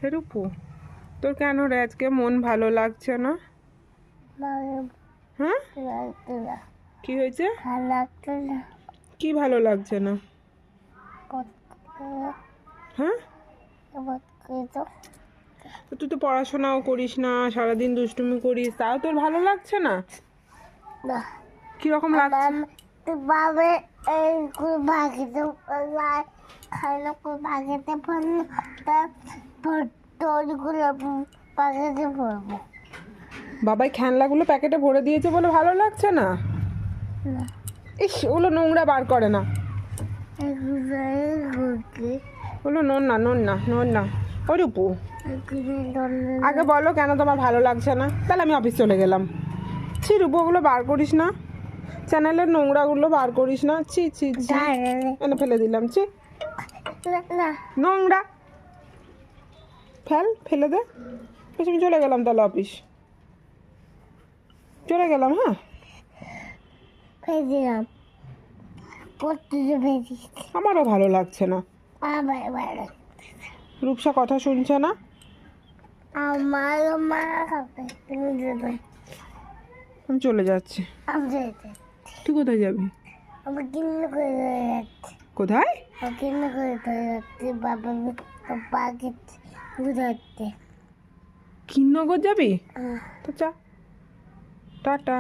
হে রূপু, তোর কেন রে আজকে মন ভালো লাগছে না? হ্যাঁ, কি হয়েছে? কি ভালো লাগছে না? হ্যাঁ, তো তুই তো পড়াশোনাও করিস না, সারাদিন দুষ্টুমি করিস, তাও তোর ভালো লাগছে না? কিরকম লাগছে? বাবাই খেলনাগুলো প্যাকেটে ভরে দিয়েছে বলে ভালো লাগছে না? ইস, ওগুলো নোংরা বার করে না, ওগুলো নোন না নোন না নোন না। ও রূপু, আগে বলো কেন তোমার ভালো লাগছে না, তাহলে আমি অফিস চলে গেলাম। ছি রূপু, ওগুলো বার করিস না, চ্যানেলের নোংরাগুলো বার করিস না। ছি ছি ছি, এনে ফেলে দিলাম। ছি, নোংরা ফেলে দে। বেশ, আমি চলে গেলাম তাহলে অফিস, চলে গেলাম। হ্যাঁ, আমারও ভালো লাগছে না। রূপসা কথা শুনছে না। আমি চলে যাচ্ছি। তুই কোথায় যাবি? কোথায়? কিন্নগর যাবি? তো চা, টাটা।